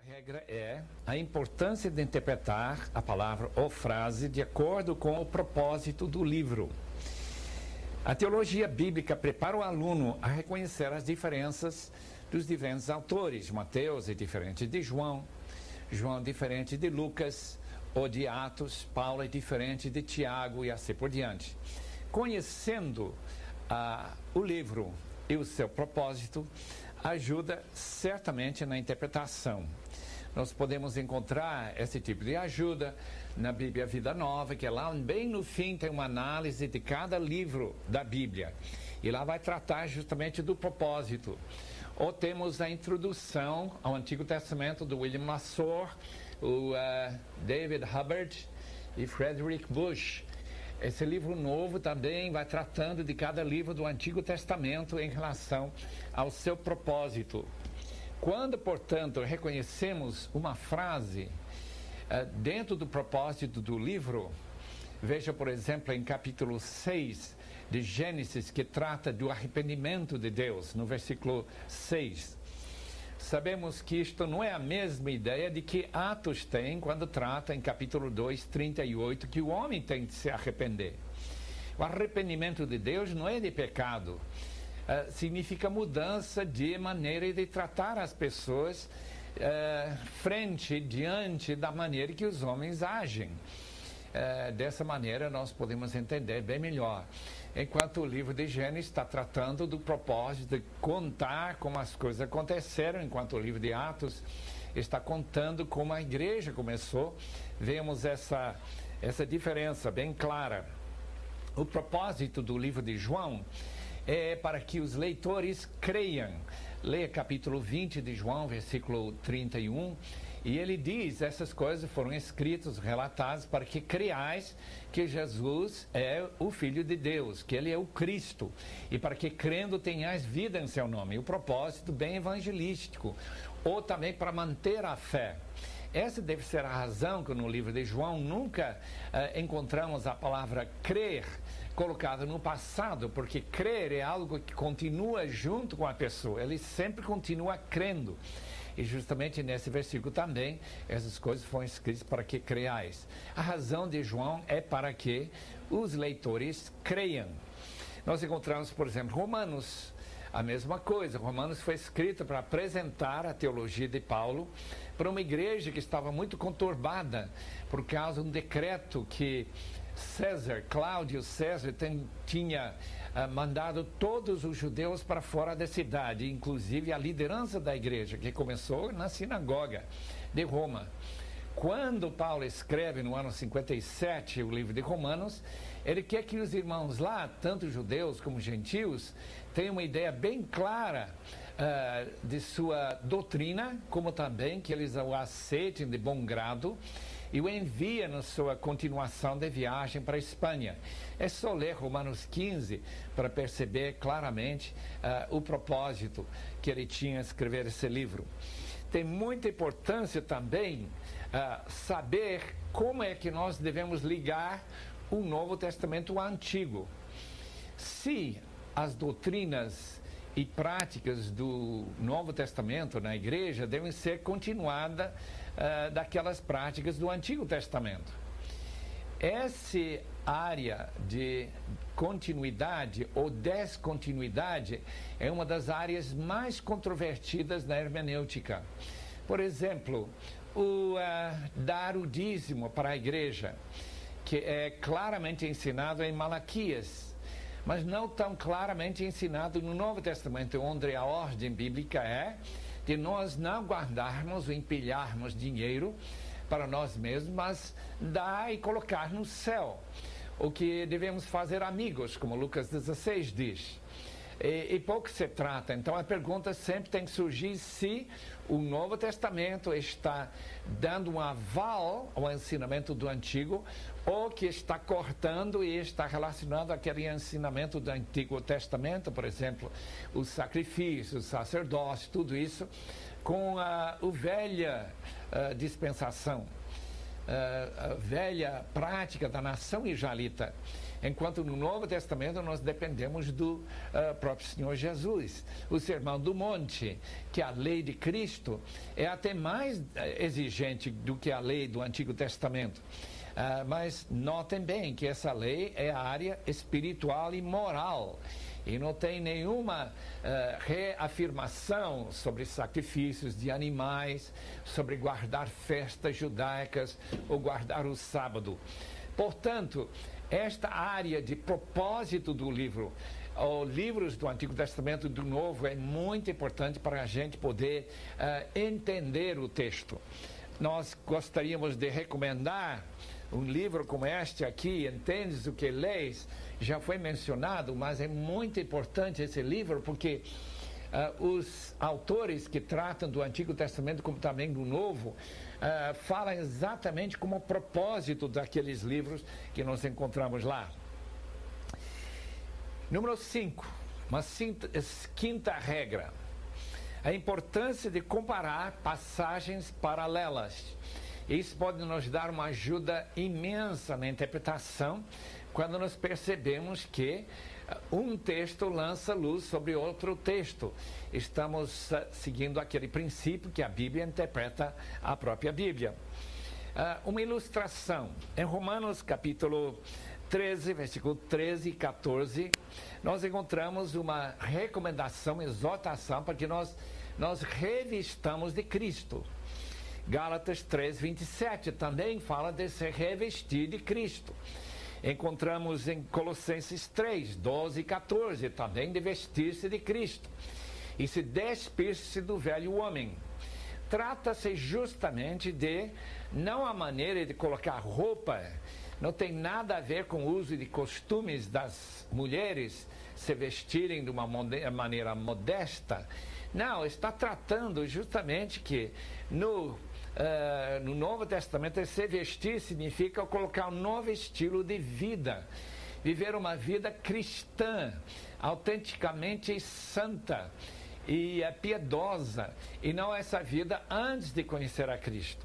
regra é a importância de interpretar a palavra ou frase de acordo com o propósito do livro. A teologia bíblica prepara o aluno a reconhecer as diferenças dos diferentes autores. Mateus é diferente de João, João é diferente de Lucas ou de Atos, Paulo é diferente de Tiago e assim por diante. Conhecendo o livro e o seu propósito, ajuda certamente na interpretação. Nós podemos encontrar esse tipo de ajuda na Bíblia Vida Nova, que lá bem no fim tem uma análise de cada livro da Bíblia. E lá vai tratar justamente do propósito. Ou temos a introdução ao Antigo Testamento do William Lassor, o David Hubbard e Frederick Bush. Esse livro novo também vai tratando de cada livro do Antigo Testamento em relação ao seu propósito. Quando, portanto, reconhecemos uma frase dentro do propósito do livro, veja, por exemplo, em capítulo 6 de Gênesis, que trata do arrependimento de Deus, no versículo 6. Sabemos que isto não é a mesma ideia de que Atos tem quando trata em capítulo 2, 38, que o homem tem de se arrepender. O arrependimento de Deus não é de pecado. Significa mudança de maneira de tratar as pessoas diante da maneira que os homens agem. Dessa maneira nós podemos entender bem melhor. Enquanto o livro de Gênesis está tratando do propósito de contar como as coisas aconteceram, enquanto o livro de Atos está contando como a igreja começou, vemos essa diferença bem clara. O propósito do livro de João é para que os leitores creiam. Leia capítulo 20 de João, versículo 31, e ele diz, essas coisas foram escritas, relatadas, para que creiais que Jesus é o Filho de Deus, que ele é o Cristo, e para que crendo tenhais vida em seu nome. E o propósito bem evangelístico, ou também para manter a fé. Essa deve ser a razão que no livro de João nunca encontramos a palavra crer colocada no passado, porque crer é algo que continua junto com a pessoa, ele sempre continua crendo. E justamente nesse versículo também, essas coisas foram escritas para que creiais. A razão de João é para que os leitores creiam. Nós encontramos, por exemplo, Romanos, a mesma coisa. Romanos foi escrito para apresentar a teologia de Paulo para uma igreja que estava muito conturbada por causa de um decreto que Cláudio César tinha mandado todos os judeus para fora da cidade, inclusive a liderança da igreja, que começou na sinagoga de Roma. Quando Paulo escreve no ano 57 o livro de Romanos, ele quer que os irmãos lá, tanto judeus como gentios, tenham uma ideia bem clara de sua doutrina, como também que eles o aceitem de bom grado e o envia na sua continuação de viagem para a Espanha. É só ler Romanos 15 para perceber claramente o propósito que ele tinha de escrever esse livro. Tem muita importância também saber como é que nós devemos ligar o Novo Testamento ao Antigo. Se as doutrinas e práticas do Novo Testamento na igreja devem ser continuadas daquelas práticas do Antigo Testamento. Essa área de continuidade ou descontinuidade é uma das áreas mais controvertidas na hermenêutica. Por exemplo, o dar o dízimo para a igreja, que é claramente ensinado em Malaquias, mas não tão claramente ensinado no Novo Testamento, onde a ordem bíblica é de nós não guardarmos ou empilharmos dinheiro para nós mesmos, mas dar e colocar no céu. O que devemos fazer amigos, como Lucas 16 diz. E pouco se trata. Então a pergunta sempre tem que surgir se o Novo Testamento está dando um aval ao ensinamento do Antigo ou que está cortando e está relacionando aquele ensinamento do Antigo Testamento, por exemplo, os sacrifícios, o sacerdócio, tudo isso, com a velha dispensação. a velha prática da nação israelita. Enquanto no Novo Testamento nós dependemos do próprio Senhor Jesus. O Sermão do Monte, que a lei de Cristo é até mais exigente do que a lei do Antigo Testamento. Mas notem bem que essa lei é a área espiritual e moral. E não tem nenhuma reafirmação sobre sacrifícios de animais, sobre guardar festas judaicas ou guardar o sábado. Portanto, esta área de propósito do livro, ou livros do Antigo Testamento e do Novo, é muito importante para a gente poder entender o texto. Nós gostaríamos de recomendar um livro como este aqui, Entendes o que Leis, já foi mencionado, mas é muito importante esse livro porque os autores que tratam do Antigo Testamento como também do Novo falam exatamente como o propósito daqueles livros que nós encontramos lá. Número 5, uma quinta regra: a importância de comparar passagens paralelas. Isso pode nos dar uma ajuda imensa na interpretação quando nós percebemos que um texto lança luz sobre outro texto. Estamos seguindo aquele princípio que a Bíblia interpreta a própria Bíblia. Uma ilustração. Em Romanos capítulo 13, versículo 13 e 14, nós encontramos uma recomendação, exortação para que nós revistamos de Cristo. Gálatas 3, 27 também fala de se revestir de Cristo. Encontramos em Colossenses 3, 12 e 14 também de vestir-se de Cristo e se despir-se do velho homem. Trata-se justamente de, não a maneira de colocar roupa, não tem nada a ver com o uso de costumes das mulheres se vestirem de uma maneira modesta. Não, está tratando justamente que no Novo Testamento, se vestir significa colocar um novo estilo de vida, viver uma vida cristã, autenticamente santa e piedosa, e não essa vida antes de conhecer a Cristo.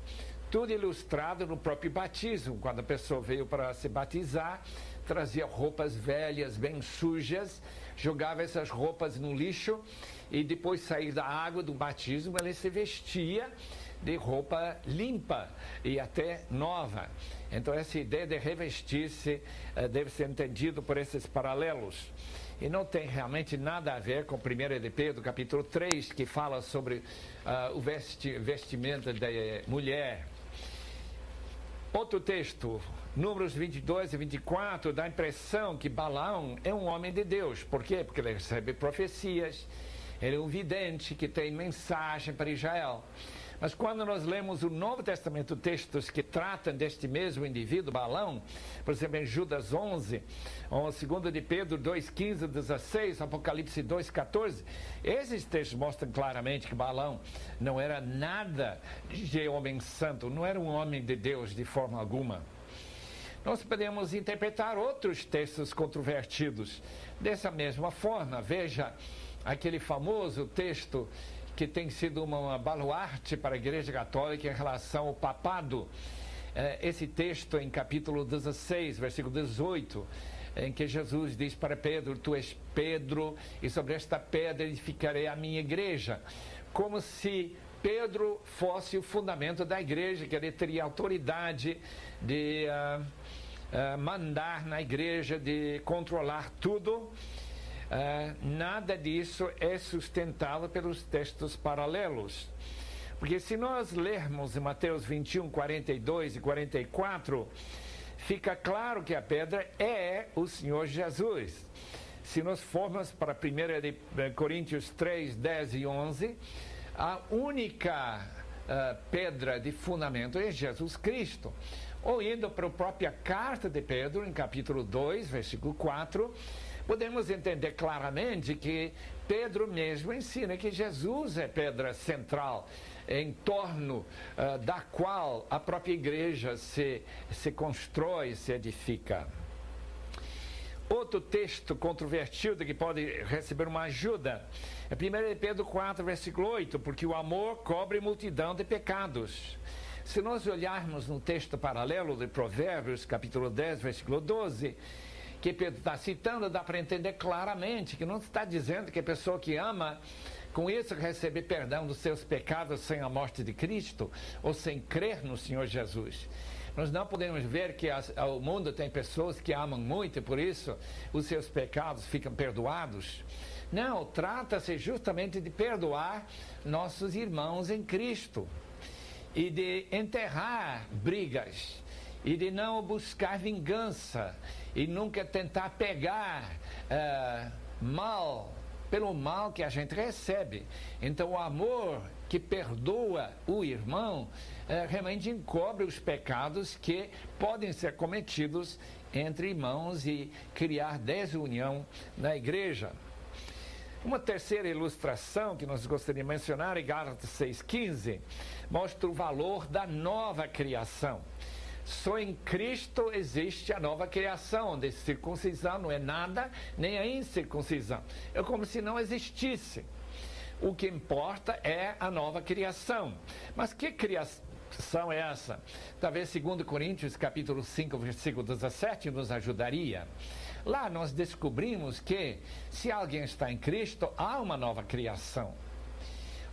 Tudo ilustrado no próprio batismo, quando a pessoa veio para se batizar, trazia roupas velhas, bem sujas, jogava essas roupas no lixo e depois de sair da água do batismo, ele se vestia de roupa limpa e até nova. Então essa ideia de revestir-se deve ser entendido por esses paralelos. E não tem realmente nada a ver com 1 de Pedro, capítulo 3, que fala sobre o vestimento da mulher. Outro texto, Números 22 e 24, dá a impressão que Balaão é um homem de Deus. Por quê? Porque ele recebe profecias, ele é um vidente que tem mensagem para Israel. Mas quando nós lemos o Novo Testamento, textos que tratam deste mesmo indivíduo, Balaão, por exemplo, em Judas 11, ou 2 de Pedro 2, 15, 16, Apocalipse 2, 14, esses textos mostram claramente que Balaão não era nada de homem santo, não era um homem de Deus de forma alguma. Nós podemos interpretar outros textos controvertidos dessa mesma forma. Veja aquele famoso texto que tem sido uma baluarte para a Igreja Católica em relação ao papado. Esse texto em capítulo 16, versículo 18, em que Jesus diz para Pedro: tu és Pedro, e sobre esta pedra edificarei a minha igreja. Como se Pedro fosse o fundamento da igreja, que ele teria autoridade de mandar na igreja, de controlar tudo. Nada disso é sustentado pelos textos paralelos. Porque se nós lermos em Mateus 21, 42 e 44, fica claro que a pedra é o Senhor Jesus. Se nós formos para 1 de Coríntios 3, 10 e 11, a única pedra de fundamento é Jesus Cristo. Ou indo para a própria carta de Pedro, em capítulo 2, versículo 4, podemos entender claramente que Pedro mesmo ensina que Jesus é pedra central, em torno da qual a própria igreja se constrói, se edifica. Outro texto controvertido que pode receber uma ajuda é 1 Pedro 4, versículo 8, porque o amor cobre multidão de pecados. Se nós olharmos no texto paralelo de Provérbios, capítulo 10, versículo 12, que Pedro está citando, dá para entender claramente que não está dizendo que a pessoa que ama, com isso recebe perdão dos seus pecados sem a morte de Cristo, ou sem crer no Senhor Jesus. Nós não podemos ver que o mundo tem pessoas que amam muito e por isso os seus pecados ficam perdoados. Não, trata-se justamente de perdoar nossos irmãos em Cristo e de enterrar brigas e de não buscar vingança e nunca tentar pegar mal pelo mal que a gente recebe. Então o amor que perdoa o irmão realmente encobre os pecados que podem ser cometidos entre irmãos e criar desunião na igreja. Uma terceira ilustração que nós gostaríamos de mencionar em Gálatas 6,15 mostra o valor da nova criação. Só em Cristo existe a nova criação, onde circuncisão não é nada, nem a incircuncisão. É como se não existisse. O que importa é a nova criação. Mas que criação é essa? Talvez 2 Coríntios, capítulo 5, versículo 17, nos ajudaria. Lá nós descobrimos que, se alguém está em Cristo, há uma nova criação.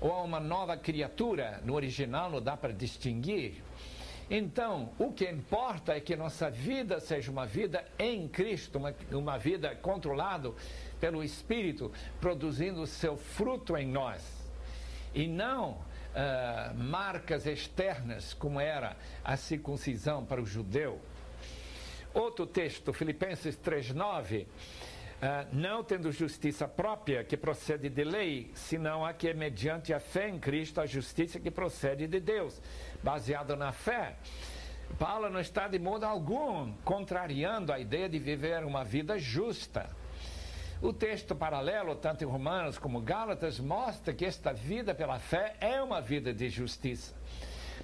Ou há uma nova criatura. No original não dá para distinguir. Então, o que importa é que nossa vida seja uma vida em Cristo, uma vida controlada pelo Espírito, produzindo o seu fruto em nós. E não marcas externas, como era a circuncisão para o judeu. Outro texto, Filipenses 3,9. Não tendo justiça própria que procede de lei, senão a que é mediante a fé em Cristo, a justiça que procede de Deus, baseada na fé. Paulo não está de modo algum contrariando a ideia de viver uma vida justa. O texto paralelo, tanto em Romanos como Gálatas, mostra que esta vida pela fé é uma vida de justiça.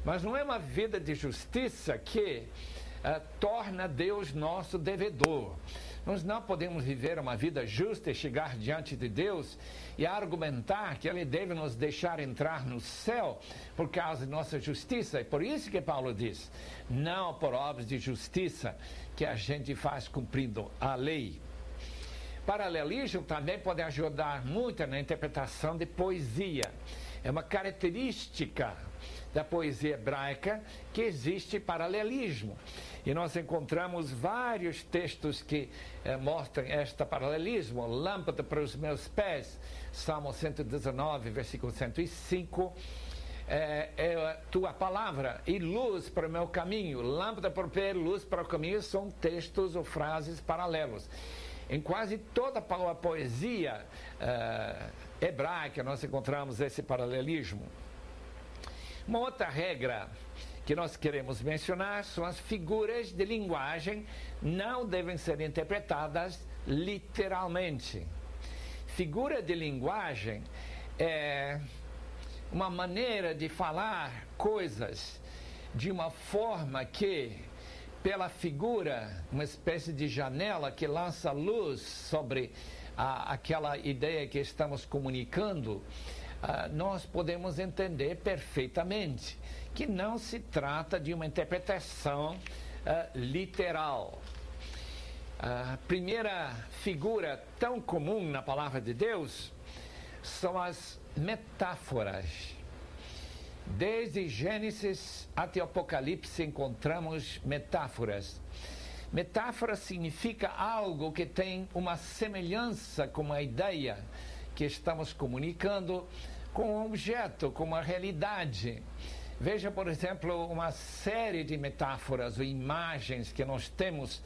Mas não é uma vida de justiça que torna Deus nosso devedor. Nós não podemos viver uma vida justa e chegar diante de Deus e argumentar que Ele deve nos deixar entrar no céu por causa de nossa justiça. É por isso que Paulo diz, não por obras de justiça que a gente faz cumprindo a lei. Paralelismo também pode ajudar muito na interpretação de poesia. É uma característica da poesia hebraica que existe paralelismo. E nós encontramos vários textos que mostram este paralelismo. Lâmpada para os meus pés, Salmo 119, versículo 105. É tua palavra e luz para o meu caminho. Lâmpada para o pé, luz para o caminho são textos ou frases paralelos. Em quase toda a poesia hebraica nós encontramos esse paralelismo. Uma outra regra que nós queremos mencionar são as figuras de linguagem, não devem ser interpretadas literalmente. Figura de linguagem é uma maneira de falar coisas de uma forma que, pela figura, uma espécie de janela que lança luz sobre aquela ideia que estamos comunicando, nós podemos entender perfeitamente que não se trata de uma interpretação literal. A primeira figura tão comum na palavra de Deus são as metáforas. Desde Gênesis até Apocalipse encontramos metáforas. Metáfora significa algo que tem uma semelhança com a ideia que estamos comunicando com um objeto, com uma realidade. Veja, por exemplo, uma série de metáforas ou imagens que nós temos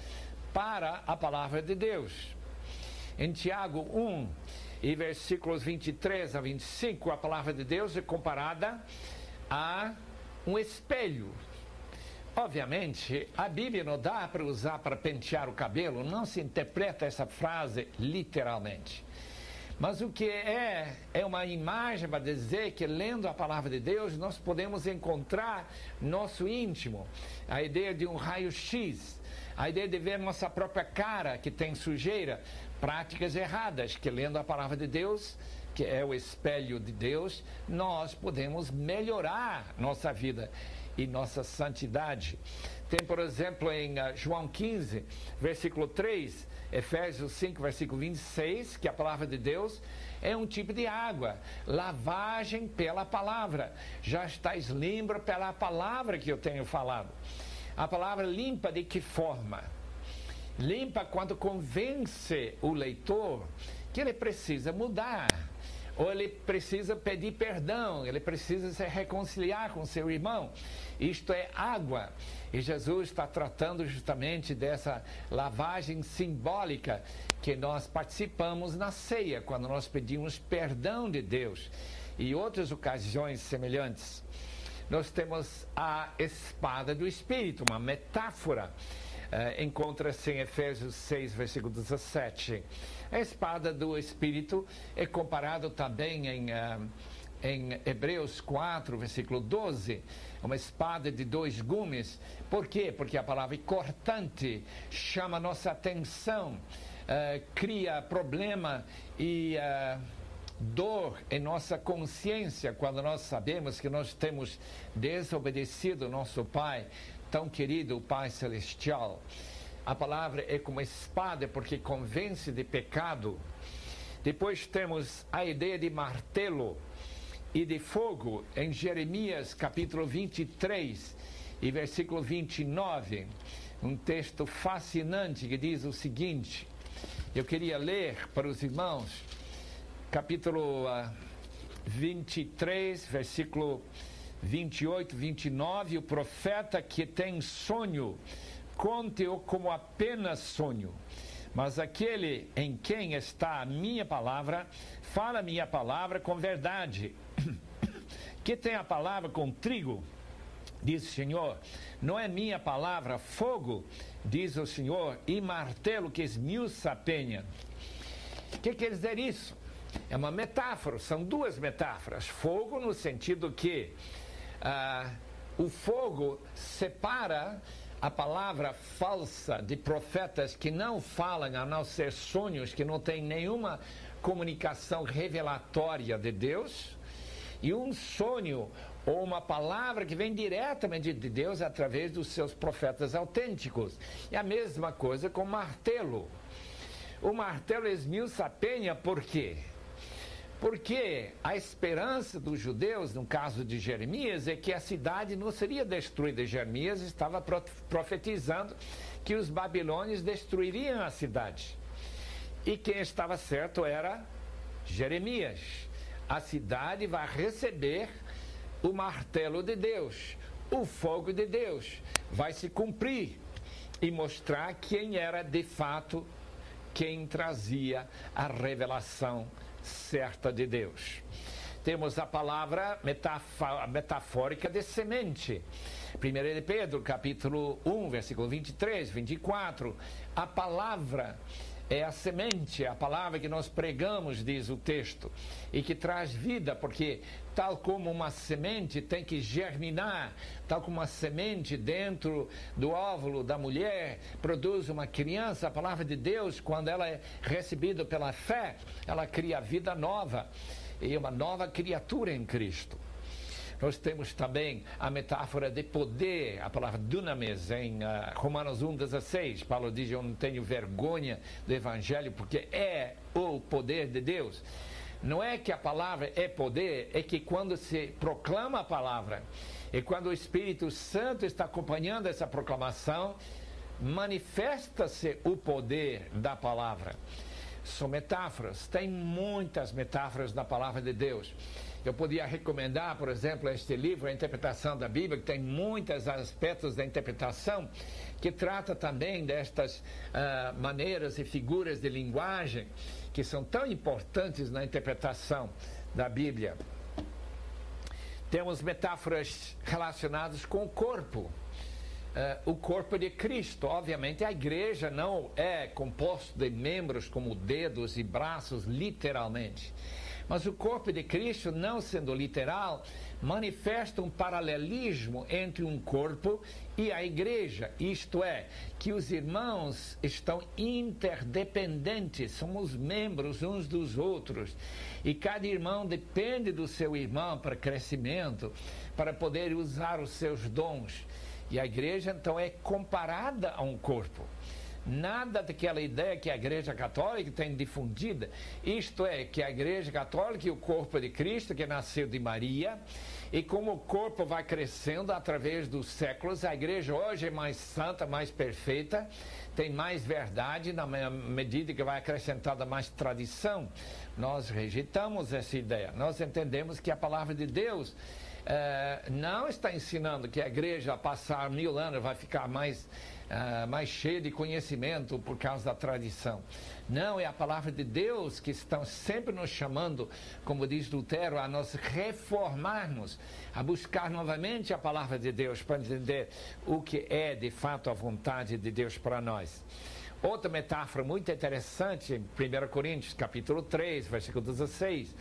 para a palavra de Deus. Em Tiago 1, e versículos 23 a 25, a palavra de Deus é comparada a um espelho. Obviamente, a Bíblia não dá para usar para pentear o cabelo, não se interpreta essa frase literalmente. Mas o que é uma imagem para dizer que, lendo a palavra de Deus, nós podemos encontrar nosso íntimo. A ideia de um raio-x, a ideia de ver nossa própria cara que tem sujeira, práticas erradas, que lendo a palavra de Deus, que é o espelho de Deus, nós podemos melhorar nossa vida. e nossa santidade. Tem, por exemplo, em João 15, versículo 3, Efésios 5, versículo 26, que a palavra de Deus é um tipo de água, lavagem pela palavra. Já estáis limpos pela palavra que eu tenho falado. A palavra limpa de que forma? Limpa quando convence o leitor que ele precisa mudar, ou ele precisa pedir perdão, ele precisa se reconciliar com seu irmão. Isto é água. E Jesus está tratando justamente dessa lavagem simbólica que nós participamos na ceia, quando nós pedimos perdão de Deus, e outras ocasiões semelhantes. Nós temos a espada do Espírito, uma metáfora, encontra-se em Efésios 6, versículo 17. A espada do Espírito é comparado também em Hebreus 4, versículo 12, uma espada de 2 gumes. Por quê? Porque a palavra é cortante, chama nossa atenção, cria problema e dor em nossa consciência quando nós sabemos que nós temos desobedecido nosso Pai, tão querido, o Pai Celestial. A palavra é como espada porque convence de pecado. Depois temos a ideia de martelo e de fogo em Jeremias capítulo 23 e versículo 29, um texto fascinante que diz o seguinte. Eu queria ler para os irmãos capítulo 23, versículo 28, 29, o profeta que tem sonho, conte-o como apenas sonho, mas aquele em quem está a minha palavra, fala a minha palavra com verdade. Que tem a palavra com trigo, diz o Senhor, não é minha palavra fogo, diz o Senhor, e martelo que esmiuça a penha. O que quer dizer isso? É uma metáfora, são 2 metáforas. Fogo no sentido que o fogo separa a palavra falsa de profetas que não falam a não ser sonhos, que não têm nenhuma comunicação revelatória de Deus, e um sonho ou uma palavra que vem diretamente de Deus através dos seus profetas autênticos. E a mesma coisa com o martelo. O martelo esmiuça a penha, por quê? Porque a esperança dos judeus, no caso de Jeremias, é que a cidade não seria destruída. Jeremias estava profetizando que os babilônios destruiriam a cidade. E quem estava certo era Jeremias. A cidade vai receber o martelo de Deus, o fogo de Deus, vai se cumprir e mostrar quem era de fato quem trazia a revelação certa de Deus. Temos a palavra metafórica de semente. 1 de Pedro, capítulo 1, versículo 23, 24. A palavra é a semente, a palavra que nós pregamos, diz o texto, e que traz vida, porque tal como uma semente tem que germinar, tal como uma semente dentro do óvulo da mulher produz uma criança, a palavra de Deus, quando ela é recebida pela fé, ela cria vida nova, e uma nova criatura em Cristo. Nós temos também a metáfora de poder, a palavra dunamis, em Romanos 1,16. Paulo diz, eu não tenho vergonha do Evangelho, porque é o poder de Deus. Não é que a palavra é poder, é que quando se proclama a palavra, e quando o Espírito Santo está acompanhando essa proclamação, manifesta-se o poder da palavra. São metáforas, tem muitas metáforas na palavra de Deus. Eu podia recomendar, por exemplo, este livro, A Interpretação da Bíblia, que tem muitos aspectos da interpretação, que trata também destas maneiras e figuras de linguagem que são tão importantes na interpretação da Bíblia. Temos metáforas relacionadas com o corpo. O corpo de Cristo. Obviamente a igreja não é composto de membros como dedos e braços, literalmente, Mas o corpo de Cristo, não sendo literal, manifesta um paralelismo entre um corpo e a igreja, isto é, que os irmãos estão interdependentes, somos membros uns dos outros, e cada irmão depende do seu irmão para crescimento, para poder usar os seus dons. E a igreja, então, é comparada a um corpo. Nada daquela ideia que a Igreja Católica tem difundida, isto é, que a Igreja Católica e o corpo de Cristo, que nasceu de Maria, e como o corpo vai crescendo através dos séculos, a Igreja hoje é mais santa, mais perfeita, tem mais verdade na medida que vai acrescentada mais tradição. Nós rejeitamos essa ideia, nós entendemos que a palavra de Deus não está ensinando que a Igreja, a passar 1000 anos, vai ficar mais cheia de conhecimento por causa da tradição. Não, é a palavra de Deus que está sempre nos chamando, como diz Lutero, a nós reformarmos, a buscar novamente a palavra de Deus para entender o que é de fato a vontade de Deus para nós. Outra metáfora muito interessante, em 1 Coríntios capítulo 3, versículo 16,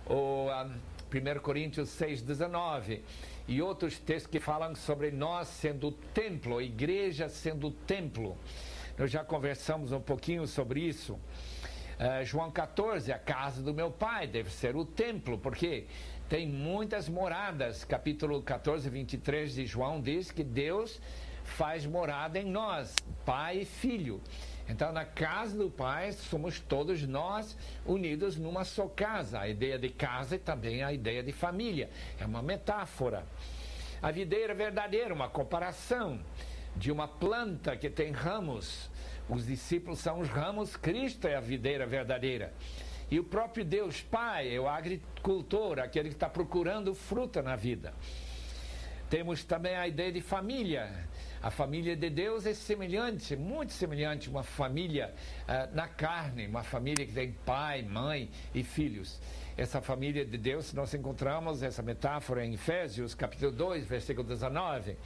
ou 1 Coríntios 6, 19, e outros textos que falam sobre nós sendo o templo, a igreja sendo o templo. Nós já conversamos um pouquinho sobre isso. João 14, a casa do meu pai deve ser o templo, porque tem muitas moradas. Capítulo 14, 23 de João diz que Deus faz morada em nós, pai e filho. Então, na casa do Pai, somos todos nós unidos numa só casa. A ideia de casa e também a ideia de família. É uma metáfora. A videira verdadeira, uma comparação de uma planta que tem ramos. Os discípulos são os ramos, Cristo é a videira verdadeira. E o próprio Deus Pai é o agricultor, aquele que está procurando fruta na vida. Temos também a ideia de família. A família de Deus é semelhante, muito semelhante a uma família na carne, uma família que tem pai, mãe e filhos. Essa família de Deus, nós encontramos essa metáfora em Efésios, capítulo 2, versículo 19.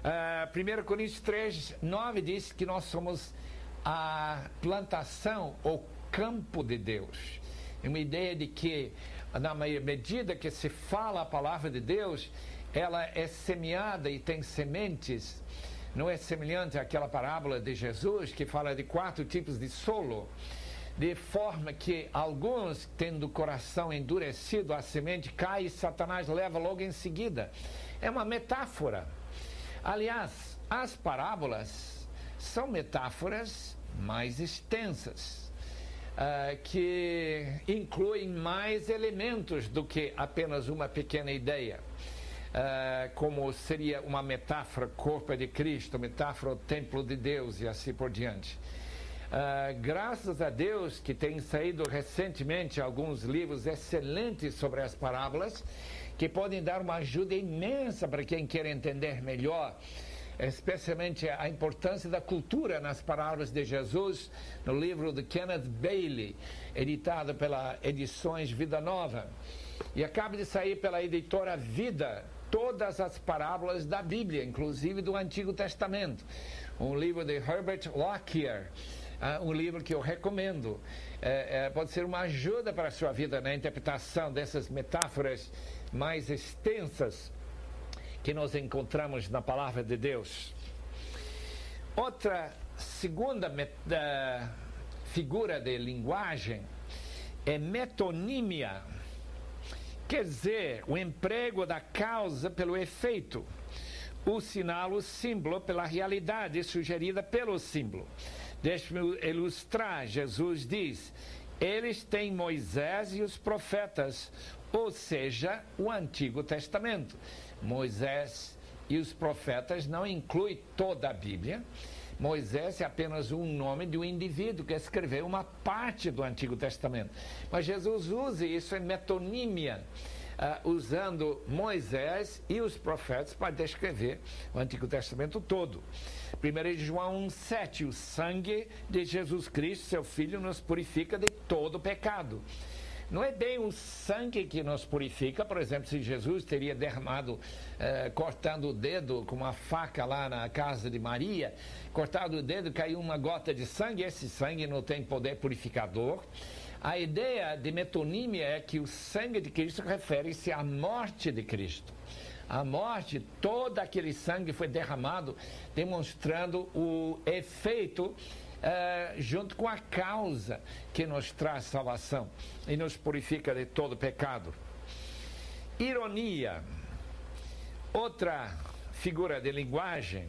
1 Coríntios 3, 9 diz que nós somos a plantação ou campo de Deus. É uma ideia de que, na medida que se fala a palavra de Deus, ela é semeada e tem sementes. Não é semelhante àquela parábola de Jesus que fala de 4 tipos de solo, de forma que alguns, tendo o coração endurecido, a semente cai e Satanás leva logo em seguida. É uma metáfora. Aliás, as parábolas são metáforas mais extensas, que incluem mais elementos do que apenas uma pequena ideia. Como seria uma metáfora corpo de Cristo, metáfora templo de Deus e assim por diante. Graças a Deus que tem saído recentemente alguns livros excelentes sobre as parábolas, que podem dar uma ajuda imensa para quem quer entender melhor, especialmente a importância da cultura nas parábolas de Jesus, no livro de Kenneth Bailey, editado pela Edições Vida Nova. E acaba de sair pela editora Vida, todas as parábolas da Bíblia, inclusive do Antigo Testamento. Um livro de Herbert Lockyer, um livro que eu recomendo. Pode ser uma ajuda para a sua vida na interpretação dessas metáforas mais extensas que nós encontramos na Palavra de Deus. Outra segunda figura de linguagem é metonímia. Quer dizer, o emprego da causa pelo efeito, o sinal, o símbolo pela realidade sugerida pelo símbolo. Deixe-me ilustrar. Jesus diz: eles têm Moisés e os profetas, ou seja, o Antigo Testamento. Moisés e os profetas não inclui toda a Bíblia. Moisés é apenas um nome de um indivíduo que escreveu uma parte do Antigo Testamento. Mas Jesus usa isso em metonímia, usando Moisés e os profetas para descrever o Antigo Testamento todo. 1 João 1,7: o sangue de Jesus Cristo, seu Filho, nos purifica de todo pecado. Não é bem o sangue que nos purifica. Por exemplo, se Jesus teria derramado, cortando o dedo com uma faca lá na casa de Maria, cortado o dedo, caiu uma gota de sangue, esse sangue não tem poder purificador. A ideia de metonímia é que o sangue de Cristo refere-se à morte de Cristo. A morte, todo aquele sangue foi derramado, demonstrando o efeito junto com a causa que nos traz salvação e nos purifica de todo pecado. Ironia, outra figura de linguagem,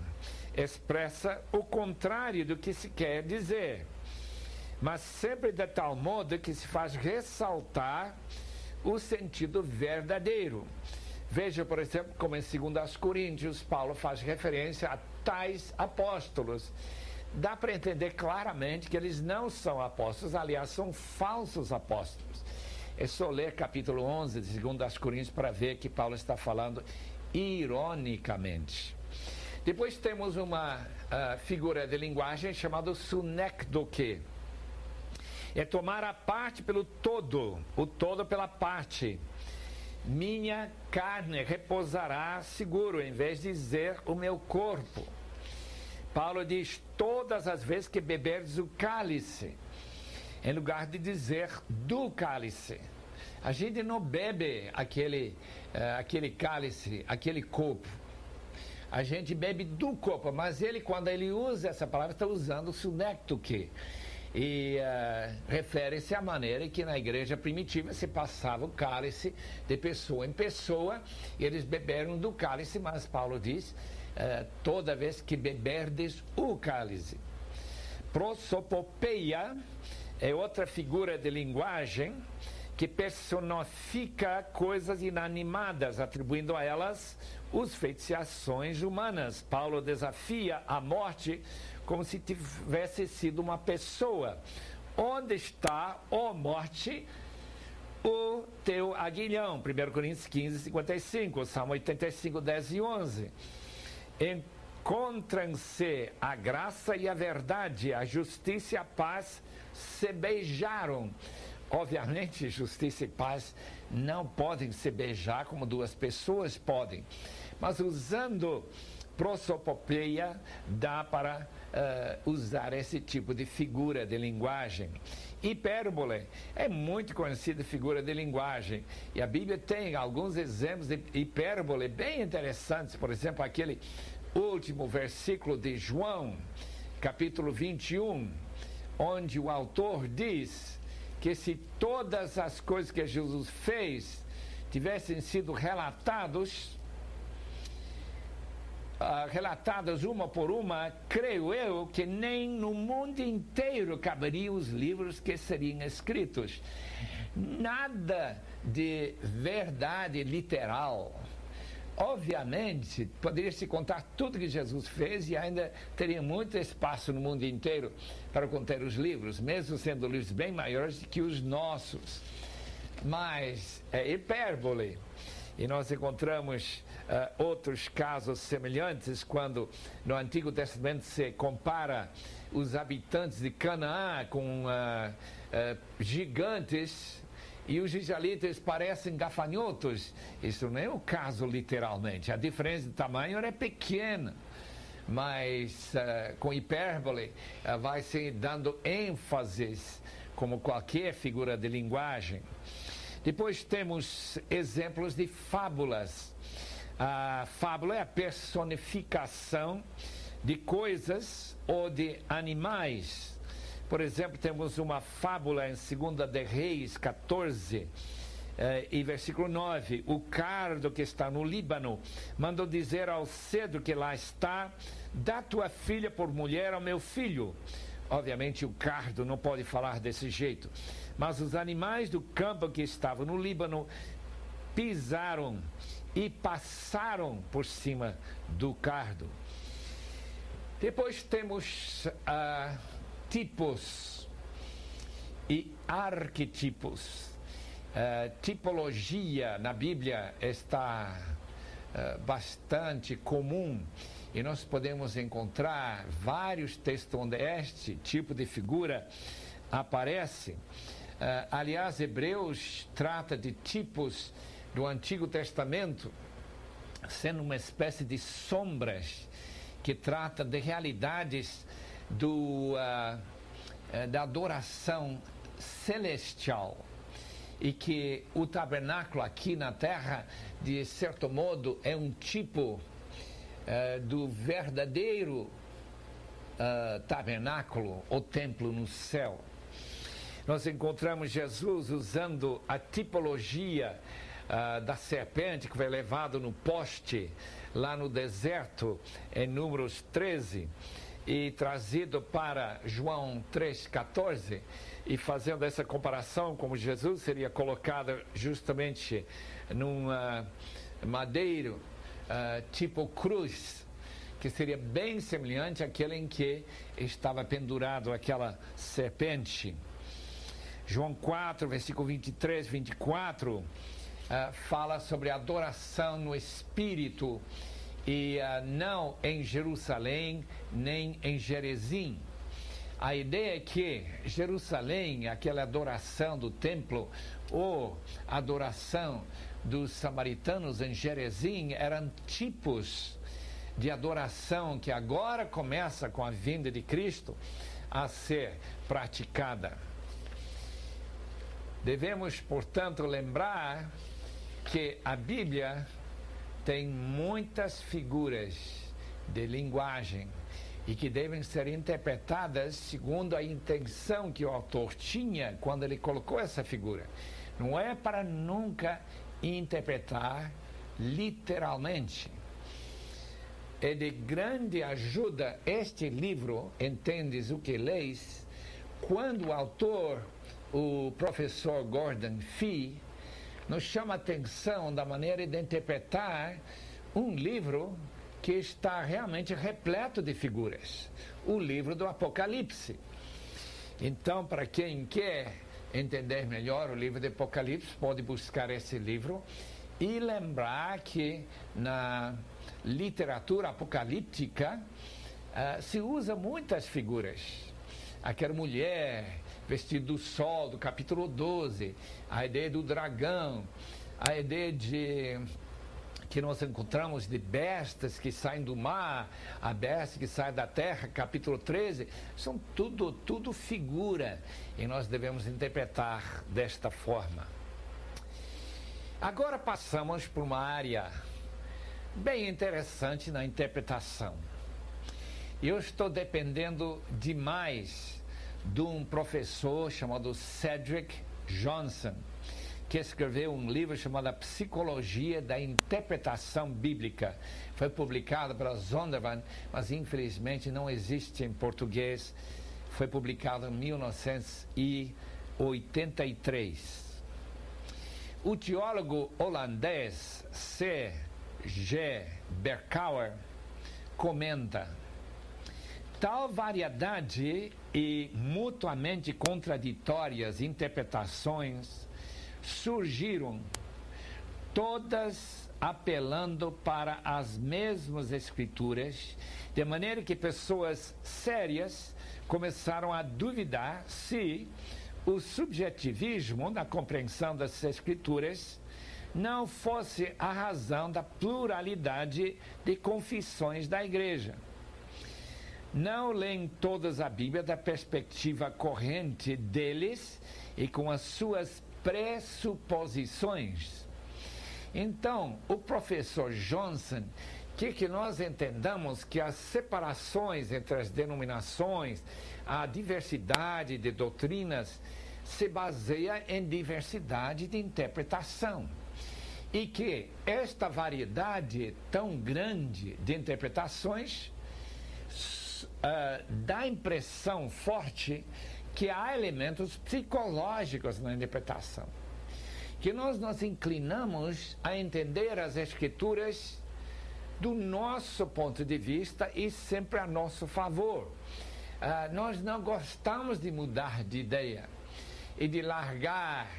expressa o contrário do que se quer dizer, mas sempre de tal modo que se faz ressaltar o sentido verdadeiro. Veja, por exemplo, como em 2 Coríntios, Paulo faz referência a tais apóstolos. Dá para entender claramente que eles não são apóstolos, aliás, são falsos apóstolos. É só ler capítulo 11 de 2 Coríntios para ver que Paulo está falando ironicamente. Depois temos uma figura de linguagem chamada sunekdoke. É tomar a parte pelo todo, o todo pela parte. Minha carne repousará seguro, em vez de dizer o meu corpo. Paulo diz, todas as vezes que beberdes o cálice, em lugar de dizer do cálice. A gente não bebe aquele cálice, aquele copo. A gente bebe do copo, mas ele, quando ele usa essa palavra, está usando o sunekdoke. E refere-se à maneira que na igreja primitiva se passava o cálice de pessoa em pessoa, e eles beberam do cálice, mas Paulo diz, toda vez que beberdes o cálice. Prosopopeia é outra figura de linguagem que personifica coisas inanimadas, atribuindo a elas os feitos e ações humanas. Paulo desafia a morte como se tivesse sido uma pessoa. Onde está, ó morte, o teu aguilhão? 1 Coríntios 15, 55, Salmo 85, 10 e 11. Encontram-se a graça e a verdade, a justiça e a paz se beijaram. Obviamente, justiça e paz não podem se beijar como duas pessoas podem, mas usando prosopopeia dá para usar esse tipo de figura de linguagem. Hipérbole é muito conhecida figura de linguagem, e a Bíblia tem alguns exemplos de hipérbole bem interessantes. Por exemplo, aquele último versículo de João, capítulo 21, onde o autor diz que se todas as coisas que Jesus fez tivessem sido relatadas uma por uma, creio eu que nem no mundo inteiro caberiam os livros que seriam escritos. Nada de verdade literal. Obviamente, poderia se contar tudo que Jesus fez e ainda teria muito espaço no mundo inteiro para conter os livros, mesmo sendo livros bem maiores que os nossos. Mas é hipérbole. E nós encontramos outros casos semelhantes quando no Antigo Testamento se compara os habitantes de Canaã com gigantes, e os israelitas parecem gafanhotos. Isso não é o caso literalmente. A diferença de tamanho é pequena, mas com hipérbole vai se dando ênfases, como qualquer figura de linguagem. Depois temos exemplos de fábulas. A fábula é a personificação de coisas ou de animais. Por exemplo, temos uma fábula em 2 de Reis 14, e versículo 9. O cardo que está no Líbano mandou dizer ao cedro que lá está, dá tua filha por mulher ao meu filho. Obviamente o cardo não pode falar desse jeito, mas os animais do campo que estavam no Líbano pisaram e passaram por cima do cardo. Depois temos tipos e arquetipos. Tipologia na Bíblia está bastante comum, e nós podemos encontrar vários textos onde este tipo de figura aparece. Aliás, Hebreus trata de tipos do Antigo Testamento sendo uma espécie de sombras que trata de realidades da adoração celestial. E que o tabernáculo aqui na terra, de certo modo, é um tipo do verdadeiro tabernáculo, ou templo no céu. Nós encontramos Jesus usando a tipologia da serpente que foi levado no poste lá no deserto, em Números 13, e trazido para João 3,14, e fazendo essa comparação, como Jesus seria colocado justamente num madeiro tipo cruz, que seria bem semelhante àquele em que estava pendurado aquela serpente. João 4, versículo 23, 24, fala sobre adoração no Espírito, e não em Jerusalém, nem em Gerizim. A ideia é que Jerusalém, aquela adoração do templo, ou adoração dos samaritanos em Gerizim, eram tipos de adoração que agora começa com a vinda de Cristo a ser praticada. Devemos, portanto, lembrar que a Bíblia tem muitas figuras de linguagem e que devem ser interpretadas segundo a intenção que o autor tinha quando ele colocou essa figura. Não é para nunca interpretar literalmente. É de grande ajuda este livro, Entendes o que Leis, quando o autor, o professor Gordon Fee, nos chama a atenção da maneira de interpretar um livro que está realmente repleto de figuras, o livro do Apocalipse. Então, para quem quer entender melhor o livro do Apocalipse, pode buscar esse livro e lembrar que na literatura apocalíptica se usa muitas figuras. Aquela mulher vestida do sol, do capítulo 12, a ideia do dragão, a ideia que nós encontramos de bestas que saem do mar, a besta que sai da terra, capítulo 13, são tudo figura, e nós devemos interpretar desta forma. Agora passamos por uma área bem interessante na interpretação. Eu estou dependendo demais de um professor chamado Cedric Johnson, que escreveu um livro chamado Psicologia da Interpretação Bíblica. Foi publicado pela Zondervan, mas infelizmente não existe em português. Foi publicado em 1983. O teólogo holandês C.G. Berkouwer comenta: tal variedade e mutuamente contraditórias interpretações surgiram, todas apelando para as mesmas escrituras, de maneira que pessoas sérias começaram a duvidar se o subjetivismo na compreensão das escrituras não fosse a razão da pluralidade de confissões da igreja. Não leem todas a Bíblia da perspectiva corrente deles e com as suas pressuposições. Então, o professor Johnson quer que nós entendamos que as separações entre as denominações, a diversidade de doutrinas, se baseia em diversidade de interpretação. E que esta variedade tão grande de interpretações dá a impressão forte que há elementos psicológicos na interpretação. Que nós nos inclinamos a entender as Escrituras do nosso ponto de vista e sempre a nosso favor. Nós não gostamos de mudar de ideia e de largar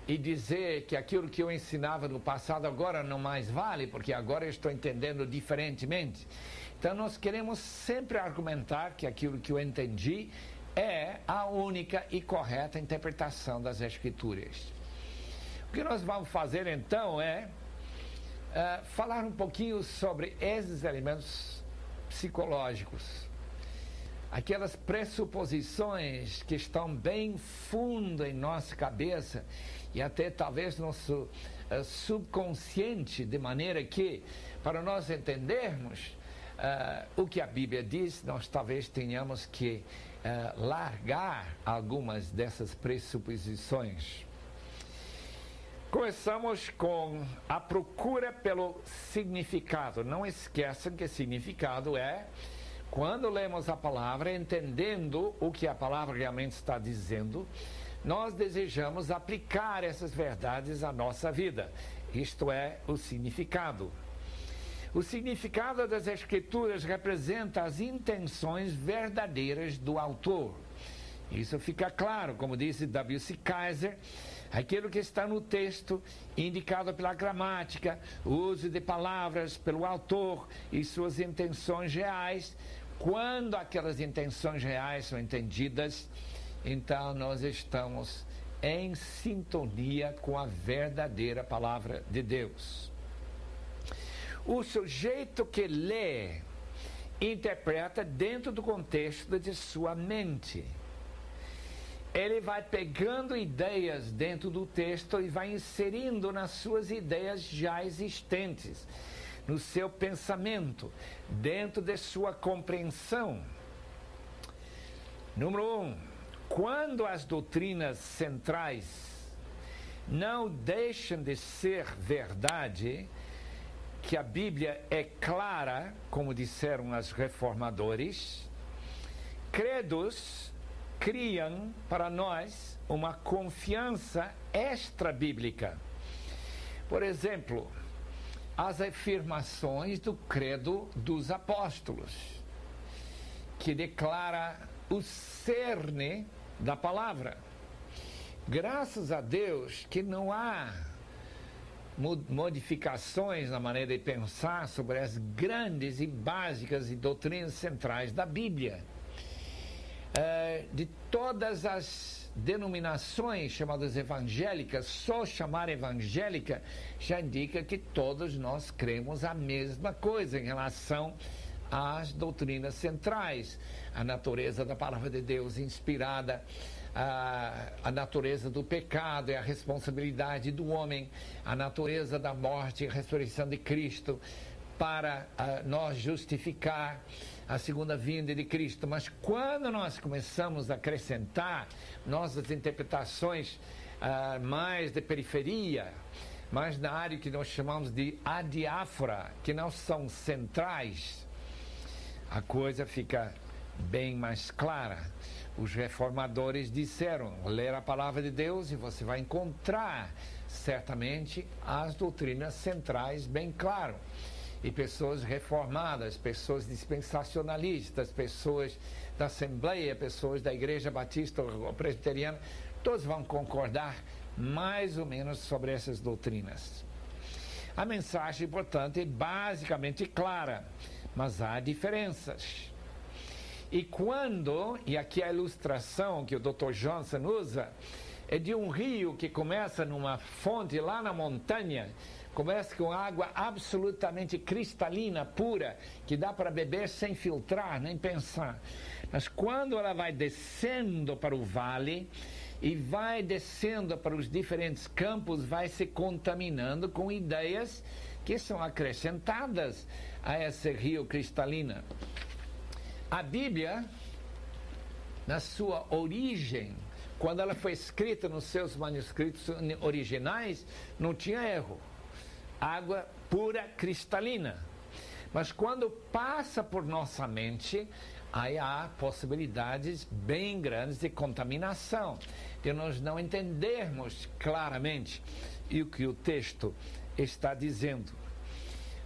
e dizer que aquilo que eu ensinava no passado agora não mais vale, porque agora eu estou entendendo diferentemente. Então nós queremos sempre argumentar que aquilo que eu entendi é a única e correta interpretação das Escrituras. O que nós vamos fazer então é falar um pouquinho sobre esses elementos psicológicos. aquelas pressuposições que estão bem fundo em nossa cabeça e até talvez nosso subconsciente, de maneira que, para nós entendermos o que a Bíblia diz, nós talvez tenhamos que largar algumas dessas pressuposições. Começamos com a procura pelo significado. Não esqueçam que significado é quando lemos a palavra, entendendo o que a palavra realmente está dizendo, nós desejamos aplicar essas verdades à nossa vida. Isto é o significado. O significado das Escrituras representa as intenções verdadeiras do autor. Isso fica claro, como disse W.C. Kaiser, aquilo que está no texto, indicado pela gramática, o uso de palavras pelo autor e suas intenções reais. Quando aquelas intenções reais são entendidas, então nós estamos em sintonia com a verdadeira palavra de Deus. O sujeito que lê, interpreta dentro do contexto de sua mente. Ele vai pegando ideias dentro do texto e vai inserindo nas suas ideias já existentes, no seu pensamento, dentro de sua compreensão. Número 1, quando as doutrinas centrais não deixam de ser verdade, que a Bíblia é clara, como disseram os reformadores, credos criam para nós uma confiança extra-bíblica. Por exemplo, as afirmações do credo dos apóstolos, que declara o cerne da palavra. Graças a Deus que não há modificações na maneira de pensar sobre as grandes e básicas e doutrinas centrais da Bíblia. De todas as denominações chamadas evangélicas, só chamar evangélica já indica que todos nós cremos a mesma coisa em relação às doutrinas centrais, a natureza da palavra de Deus inspirada, a natureza do pecado e a responsabilidade do homem, a natureza da morte e a ressurreição de Cristo para nós justificar a segunda vinda de Cristo. Mas quando nós começamos a acrescentar nossas interpretações mais de periferia, mais na área que nós chamamos de adiáfora, que não são centrais, a coisa fica bem mais clara. Os reformadores disseram, ler a palavra de Deus e você vai encontrar certamente as doutrinas centrais bem claro. E pessoas reformadas, pessoas dispensacionalistas, pessoas da Assembleia, pessoas da Igreja Batista ou Presbiteriana, todos vão concordar mais ou menos sobre essas doutrinas. A mensagem, portanto, é basicamente clara, mas há diferenças. E quando, e aqui a ilustração que o Dr. Johnson usa, é de um rio que começa numa fonte lá na montanha, começa com água absolutamente cristalina, pura, que dá para beber sem filtrar, nem pensar. Mas quando ela vai descendo para o vale e vai descendo para os diferentes campos, vai se contaminando com ideias que são acrescentadas a esse rio cristalino. A Bíblia, na sua origem, quando ela foi escrita nos seus manuscritos originais, não tinha erro. Água pura, cristalina. Mas quando passa por nossa mente, aí há possibilidades bem grandes de contaminação, de nós não entendermos claramente o que o texto está dizendo.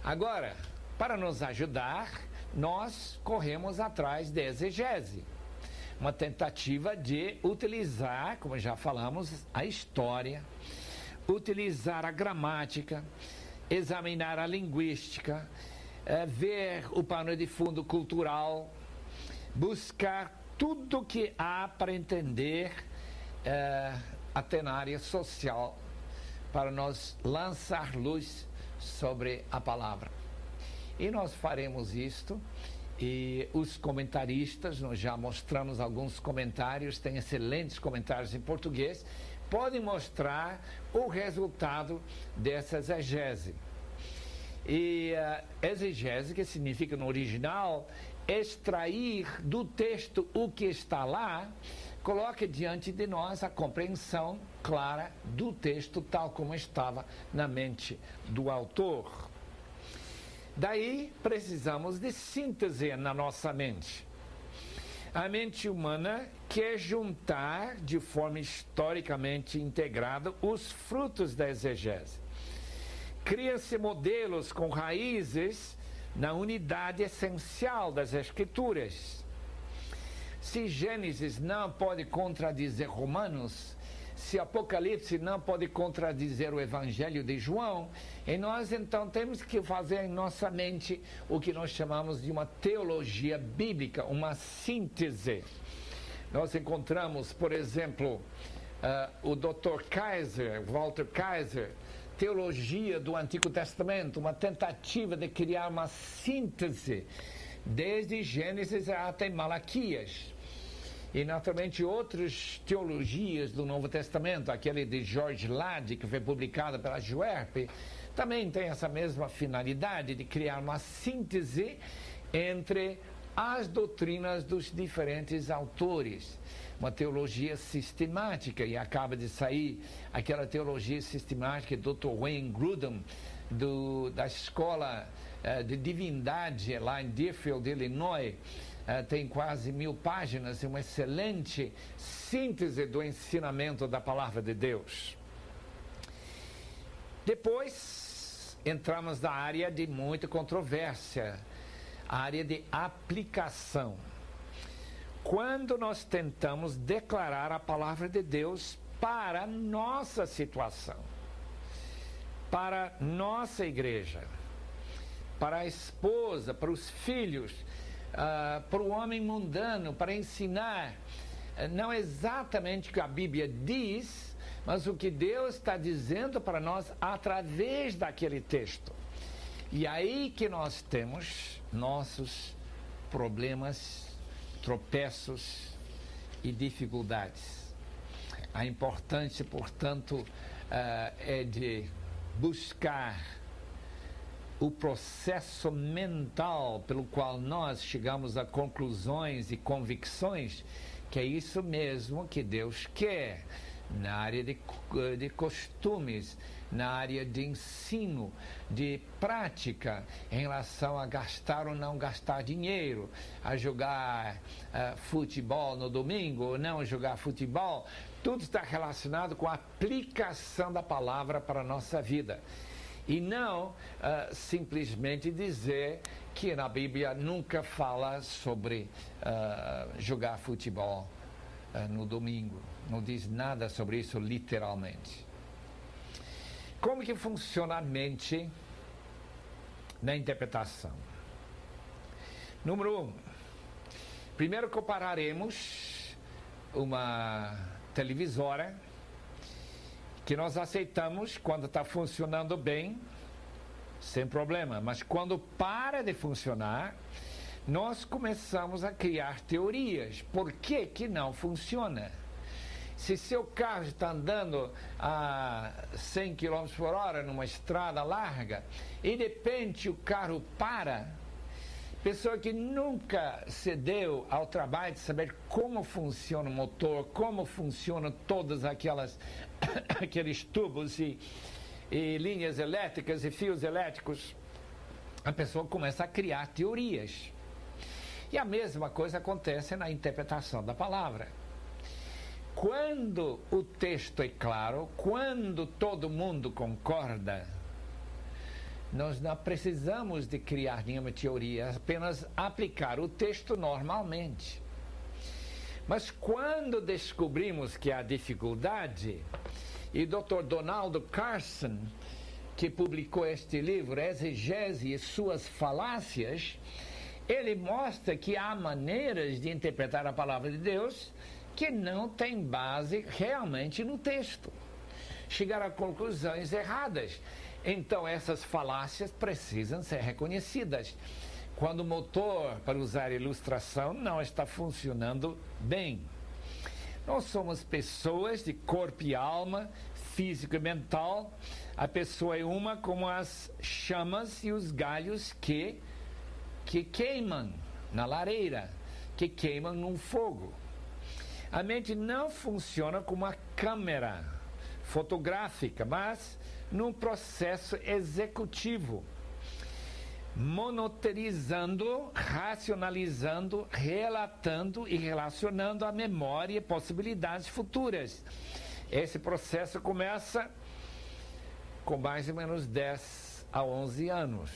Agora, para nos ajudar, nós corremos atrás de exegese, uma tentativa de utilizar, como já falamos, a história, utilizar a gramática, examinar a linguística, ver o pano de fundo cultural, buscar tudo que há para entender a tenária social, para nós lançar luz sobre a palavra. E nós faremos isto E os comentaristas, nós já mostramos alguns comentários, tem excelentes comentários em português, podem mostrar o resultado dessa exegese. E exegese, que significa no original, extrair do texto o que está lá, coloca diante de nós a compreensão clara do texto tal como estava na mente do autor. Daí precisamos de síntese na nossa mente. A mente humana quer juntar de forma historicamente integrada os frutos da exegese. Cria-se modelos com raízes na unidade essencial das Escrituras. Se Gênesis não pode contradizer Romanos, se Apocalipse não pode contradizer o Evangelho de João, e nós então temos que fazer em nossa mente o que nós chamamos de uma teologia bíblica, uma síntese. Nós encontramos, por exemplo, o Dr. Kaiser, Walter Kaiser, Teologia do Antigo Testamento, uma tentativa de criar uma síntese desde Gênesis até Malaquias. E, naturalmente, outras teologias do Novo Testamento, aquele de George Ladd, que foi publicada pela Juerp, também tem essa mesma finalidade de criar uma síntese entre as doutrinas dos diferentes autores. Uma teologia sistemática, e acaba de sair aquela teologia sistemática do Dr. Wayne Grudem, da Escola de Divindade lá em Deerfield, Illinois. Tem quase 1000 páginas e uma excelente síntese do ensinamento da Palavra de Deus. Depois, entramos na área de muita controvérsia, a área de aplicação. Quando nós tentamos declarar a Palavra de Deus para a nossa situação, para a nossa igreja, para a esposa, para os filhos, para o homem mundano, para ensinar não exatamente o que a Bíblia diz, mas o que Deus está dizendo para nós através daquele texto. E aí que nós temos nossos problemas, tropeços e dificuldades. A importância, portanto, é de buscar o processo mental pelo qual nós chegamos a conclusões e convicções, que é isso mesmo que Deus quer na área de costumes, na área de ensino, de prática em relação a gastar ou não gastar dinheiro, a jogar futebol no domingo ou não jogar futebol. Tudo está relacionado com a aplicação da palavra para a nossa vida. E não simplesmente dizer que na Bíblia nunca fala sobre jogar futebol no domingo. Não diz nada sobre isso literalmente. Como que funciona a mente na interpretação? Número 1. Primeiro compararemos uma televisora que nós aceitamos quando está funcionando bem, sem problema. Mas quando para de funcionar, nós começamos a criar teorias. Por que que não funciona? Se seu carro está andando a 100 km por hora numa estrada larga e de repente o carro para, pessoa que nunca se deu ao trabalho de saber como funciona o motor, como funcionam todas aqueles tubos e linhas elétricas e fios elétricos, a pessoa começa a criar teorias. E a mesma coisa acontece na interpretação da palavra. Quando o texto é claro, quando todo mundo concorda, nós não precisamos de criar nenhuma teoria, apenas aplicar o texto normalmente. Mas quando descobrimos que há dificuldade, e o Dr. Donald Carson, que publicou este livro, Exegese e Suas Falácias, ele mostra que há maneiras de interpretar a palavra de Deus que não tem base realmente no texto. Chegar a conclusões erradas. Então essas falácias precisam ser reconhecidas. quando o motor, para usar ilustração, não está funcionando bem. Nós somos pessoas de corpo e alma, físico e mental. A pessoa é uma como as chamas e os galhos que queimam na lareira, que queimam num fogo. A mente não funciona como uma câmera fotográfica, mas num processo executivo, monitorizando, racionalizando, relatando e relacionando a memória e possibilidades futuras. Esse processo começa com mais ou menos 10 a 11 anos.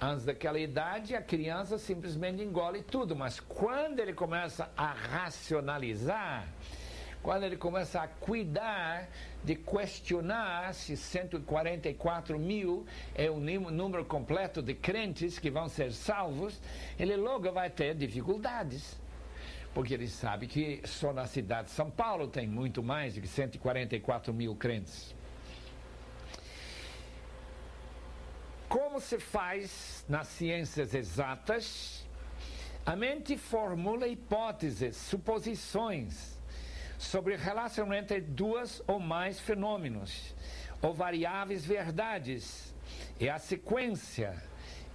Antes daquela idade, a criança simplesmente engole tudo, mas quando ele começa a racionalizar, quando ele começa a cuidar de questionar se 144 mil é o número completo de crentes que vão ser salvos, ele logo vai ter dificuldades. Porque ele sabe que só na cidade de São Paulo tem muito mais de 144 mil crentes. Como se faz nas ciências exatas, a mente formula hipóteses, suposições sobre relacionamento entre duas ou mais fenômenos, ou variáveis verdades. É a sequência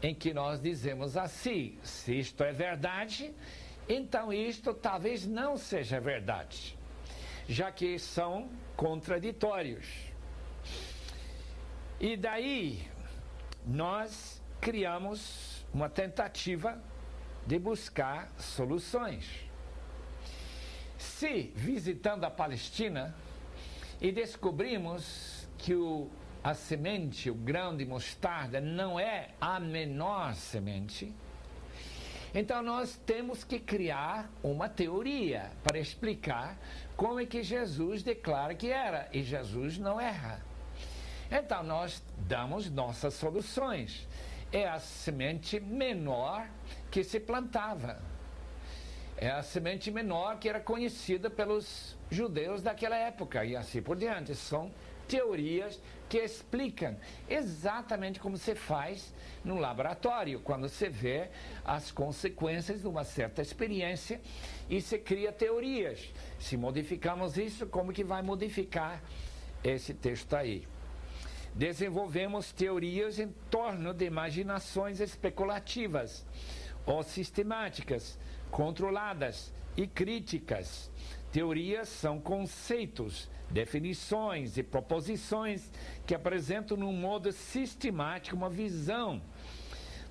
em que nós dizemos assim: se isto é verdade, então isto talvez não seja verdade, já que são contraditórios. E daí nós criamos uma tentativa de buscar soluções. Se visitando a Palestina e descobrimos que a semente, o grão de mostarda, não é a menor semente, então nós temos que criar uma teoria para explicar como é que Jesus declara que era, e Jesus não erra. Então nós damos nossas soluções. É a semente menor que se plantava. É a semente menor que era conhecida pelos judeus daquela época, e assim por diante. São teorias que explicam exatamente como se faz no laboratório, quando se vê as consequências de uma certa experiência e se cria teorias. Se modificamos isso, como que vai modificar esse texto aí? Desenvolvemos teorias em torno de imaginações especulativas ou sistemáticas, controladas e críticas. Teorias são conceitos, definições e proposições que apresentam num modo sistemático uma visão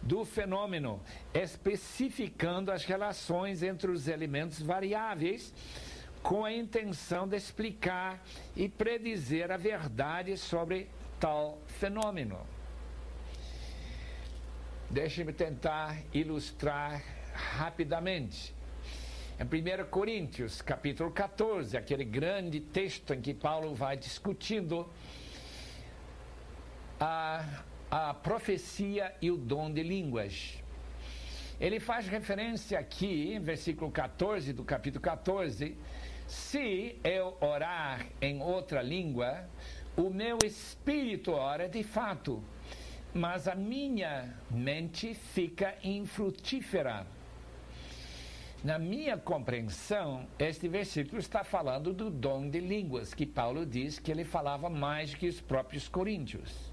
do fenômeno, especificando as relações entre os elementos variáveis com a intenção de explicar e predizer a verdade sobre tal fenômeno. Deixe-me tentar ilustrar rapidamente. Em 1 Coríntios, capítulo 14, aquele grande texto em que Paulo vai discutindo a profecia e o dom de línguas. Ele faz referência aqui, em versículo 14 do capítulo 14, se eu orar em outra língua, o meu espírito ora de fato, mas a minha mente fica infrutífera. Na minha compreensão, este versículo está falando do dom de línguas, que Paulo diz que ele falava mais que os próprios coríntios.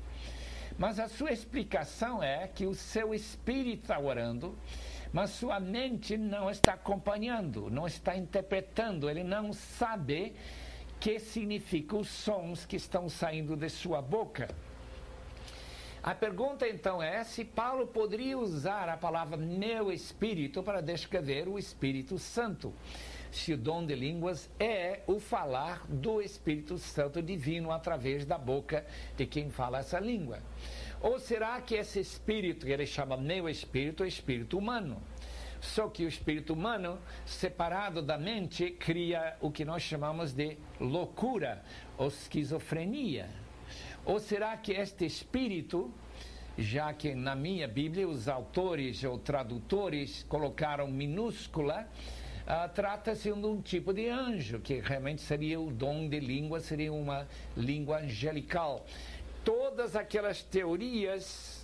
Mas a sua explicação é que o seu espírito está orando, mas sua mente não está acompanhando, não está interpretando, ele não sabe o que significam os sons que estão saindo de sua boca. A pergunta então é se Paulo poderia usar a palavra meu espírito para descrever o Espírito Santo, se o dom de línguas é o falar do Espírito Santo divino através da boca de quem fala essa língua. Ou será que esse espírito, que ele chama meu espírito, é espírito humano? Só que o espírito humano, separado da mente, cria o que nós chamamos de loucura ou esquizofrenia. Ou será que este espírito, já que na minha Bíblia os autores ou tradutores colocaram minúscula, trata-se de um tipo de anjo, que realmente seria o dom de língua, seria uma língua angelical. Todas aquelas teorias,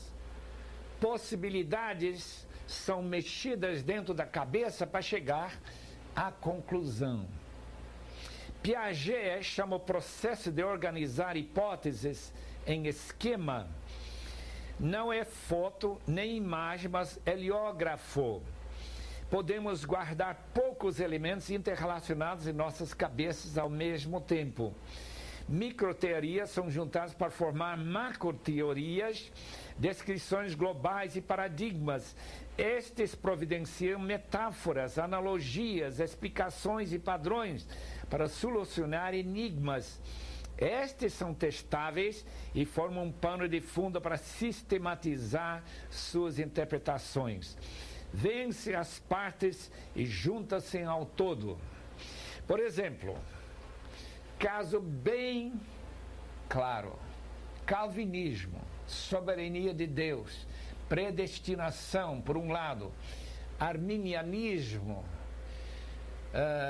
possibilidades, são mexidas dentro da cabeça para chegar à conclusão. Piaget chama o processo de organizar hipóteses em esquema. Não é foto nem imagem, mas heliógrafo. Podemos guardar poucos elementos interrelacionados em nossas cabeças ao mesmo tempo. Microteorias são juntadas para formar macroteorias, descrições globais e paradigmas. Estes providenciam metáforas, analogias, explicações e padrões para solucionar enigmas. Estes são testáveis e formam um pano de fundo para sistematizar suas interpretações. Vêem-se as partes e juntam-se ao todo. Por exemplo, caso bem claro: calvinismo, soberania de Deus, predestinação, por um lado, arminianismo,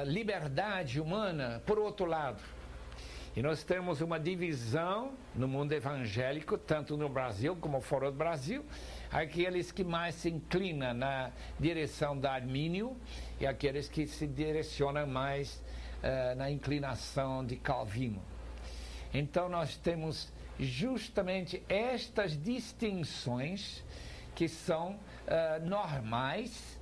liberdade humana, por outro lado. E nós temos uma divisão no mundo evangélico, tanto no Brasil como fora do Brasil, aqueles que mais se inclinam na direção da Armínio e aqueles que se direcionam mais na inclinação de Calvino. Então nós temos justamente estas distinções que são normais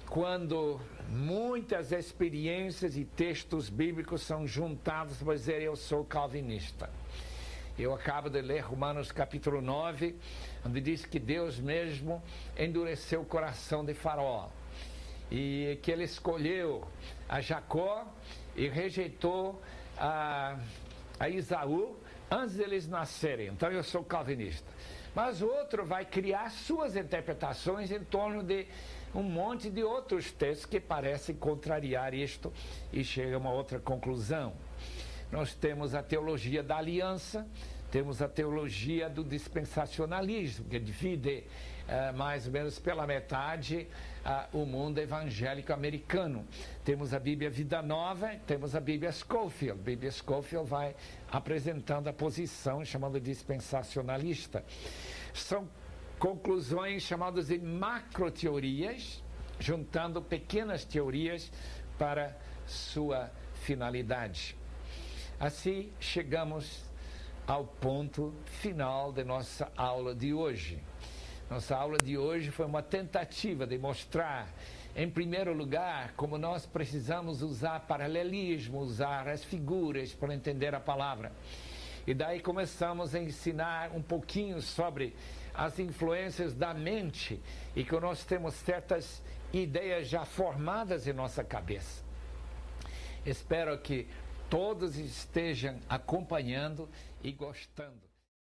quando muitas experiências e textos bíblicos são juntados para dizer: eu sou calvinista. Eu acabo de ler Romanos capítulo 9, onde diz que Deus mesmo endureceu o coração de Faraó e que ele escolheu a Jacó e rejeitou a Esaú antes deles nascerem. Então eu sou calvinista. Mas o outro vai criar suas interpretações em torno de um monte de outros textos que parecem contrariar isto e chega a uma outra conclusão. Nós temos a teologia da aliança, temos a teologia do dispensacionalismo, que divide mais ou menos pela metade o mundo evangélico americano. Temos a Bíblia Vida Nova, temos a Bíblia Scofield. A Bíblia Scofield vai apresentando a posição chamada dispensacionalista. São conclusões chamadas de macroteorias, juntando pequenas teorias para sua finalidade. Assim, chegamos ao ponto final de nossa aula de hoje. Nossa aula de hoje foi uma tentativa de mostrar, em primeiro lugar, como nós precisamos usar paralelismo, usar as figuras para entender a palavra. E daí começamos a ensinar um pouquinho sobre as influências da mente e que nós temos certas ideias já formadas em nossa cabeça. Espero que todos estejam acompanhando e gostando.